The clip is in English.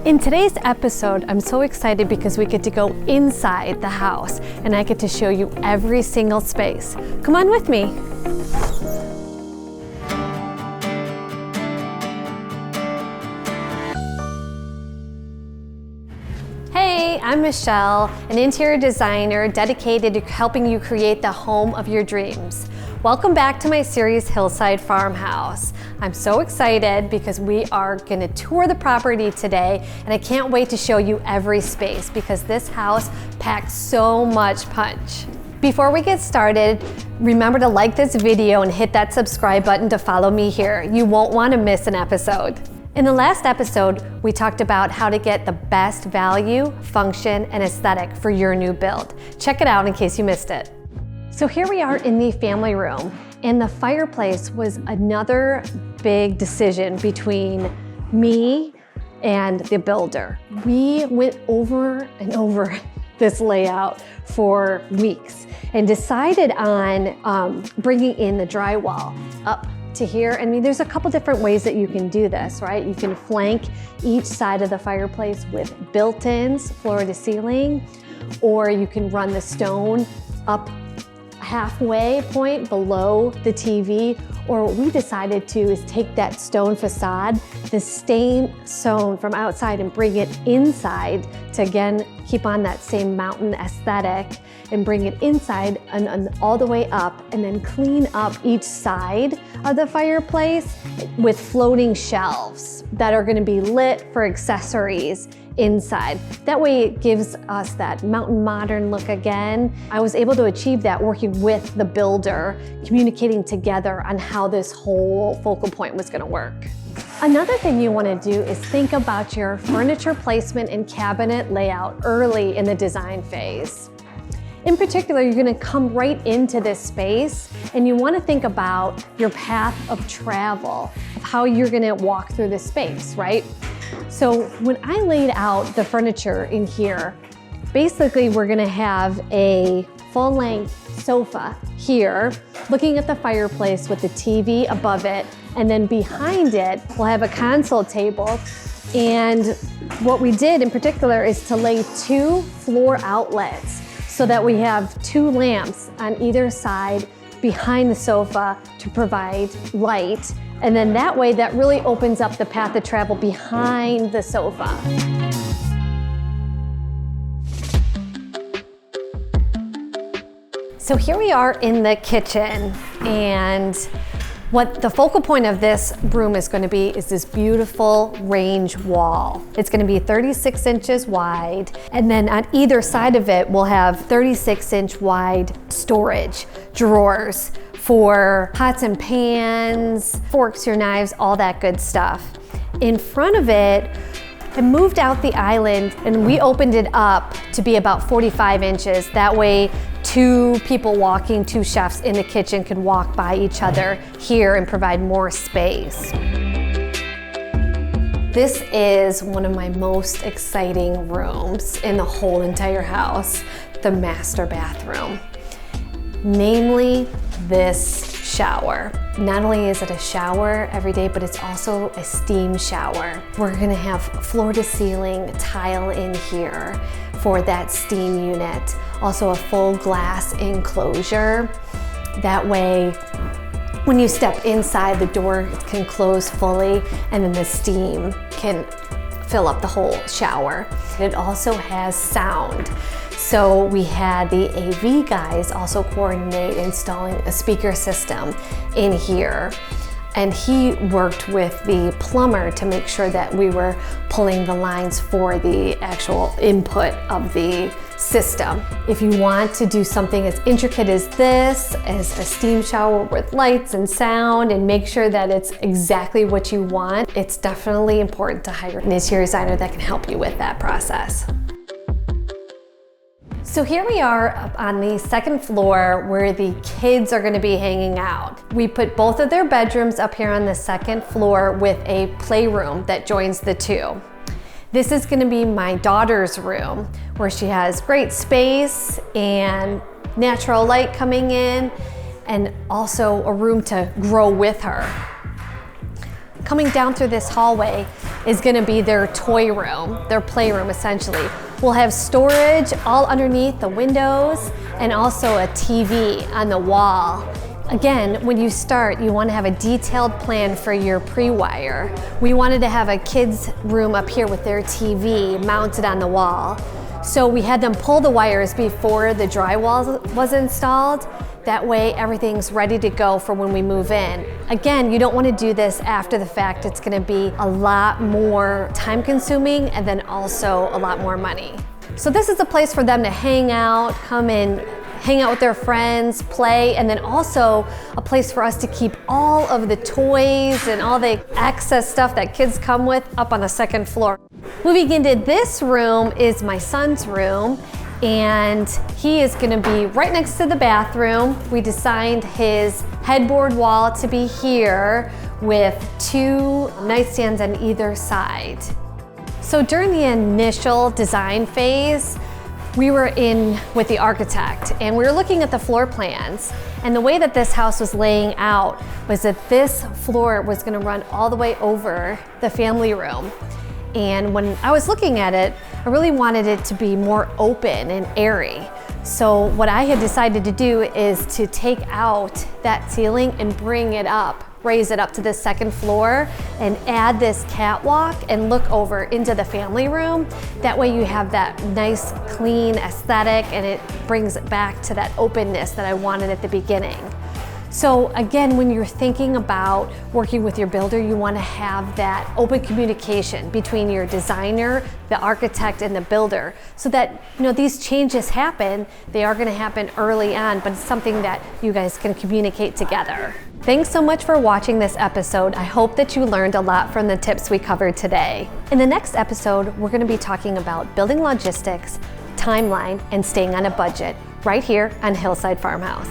In today's episode, I'm so excited because we get to go inside the house and I get to show you every single space. Come on with me. Hey, I'm Michelle, an interior designer dedicated to helping you create the home of your dreams. Welcome back to my series, Hillside Farmhouse. I'm so excited because we are gonna tour the property today and I can't wait to show you every space because this house packs so much punch. Before we get started, remember to like this video and hit that subscribe button to follow me here. You won't wanna miss an episode. In the last episode, we talked about how to get the best value, function, and aesthetic for your new build. Check it out in case you missed it. So here we are in the family room, and the fireplace was another big decision between me and the builder. We went over and over this layout for weeks and decided on bringing in the drywall up to here. I mean, there's a couple different ways that you can do this, right? You can flank each side of the fireplace with built-ins, floor to ceiling, or you can run the stone up halfway point below the TV, or what we decided to is take that stone facade, the same stone from outside, and bring it inside to again keep on that same mountain aesthetic and bring it inside and all the way up, and then clean up each side of the fireplace with floating shelves that are going to be lit for accessories inside. That way it gives us that mountain modern look again. I was able to achieve that working with the builder, communicating together on how this whole focal point was going to work. Another thing you want to do is think about your furniture placement and cabinet layout early in the design phase. In particular, you're going to come right into this space and you want to think about your path of travel, of how you're going to walk through this space, right? So when I laid out the furniture in here, basically we're going to have a full-length sofa here, looking at the fireplace with the TV above it, and then behind it we'll have a console table. And what we did in particular is to lay 2 floor outlets so that we have 2 lamps on either side behind the sofa to provide light. And then that way, that really opens up the path of travel behind the sofa. So here we are in the kitchen, and what the focal point of this room is going to be is this beautiful range wall. It's going to be 36 inches wide, and then on either side of it, we'll have 36-inch wide storage drawers for pots and pans, forks, your knives, all that good stuff. In front of it, I moved out the island and we opened it up to be about 45 inches. That way, 2 people walking, 2 chefs in the kitchen could walk by each other here and provide more space. This is one of my most exciting rooms in the whole entire house, the master bathroom. Namely, this shower. Not only is it a shower every day, but it's also a steam shower. We're gonna have floor to ceiling tile in here for that steam unit. Also a full glass enclosure. That way, when you step inside, the door can close fully and then the steam can fill up the whole shower. It also has sound. So we had the AV guys also coordinate installing a speaker system in here. And he worked with the plumber to make sure that we were pulling the lines for the actual input of the system. If you want to do something as intricate as this, as a steam shower with lights and sound, and make sure that it's exactly what you want, it's definitely important to hire an interior designer that can help you with that process. So here we are up on the 2nd floor where the kids are going to be hanging out. We put both of their bedrooms up here on the 2nd floor with a playroom that joins the 2. This is going to be my daughter's room where she has great space and natural light coming in, and also a room to grow with her. coming down through this hallway is gonna be their toy room, their playroom essentially. We'll have storage all underneath the windows and also a TV on the wall. Again, when you start, you want to have a detailed plan for your pre-wire. We wanted to have a kids' room up here with their TV mounted on the wall. So we had them pull the wires before the drywall was installed. That way everything's ready to go for when we move in. Again, you don't want to do this after the fact. It's going to be a lot more time consuming and then also a lot more money. So this is a place for them to hang out, come in, hang out with their friends, play, and then also a place for us to keep all of the toys and all the excess stuff that kids come with up on the second floor. Moving into this room is my son's room, and he is gonna be right next to the bathroom. We designed his headboard wall to be here with 2 nightstands on either side. So during the initial design phase, we were in with the architect and we were looking at the floor plans, and the way that this house was laying out was that this floor was going to run all the way over the family room. And when I was looking at it, I really wanted it to be more open and airy. So what I had decided to do is to take out that ceiling and bring it up, raise it up to the second floor and add this catwalk and look over into the family room. That way you have that nice clean aesthetic and it brings it back to that openness that I wanted at the beginning. So again, when you're thinking about working with your builder, you want to have that open communication between your designer, the architect, and the builder, so that these changes happen. They are going to happen early on, but it's something that you guys can communicate together. Thanks so much for watching this episode. I hope that you learned a lot from the tips we covered today. In the next episode, we're going to be talking about building logistics, timeline, and staying on a budget right here on Hillside Farmhouse.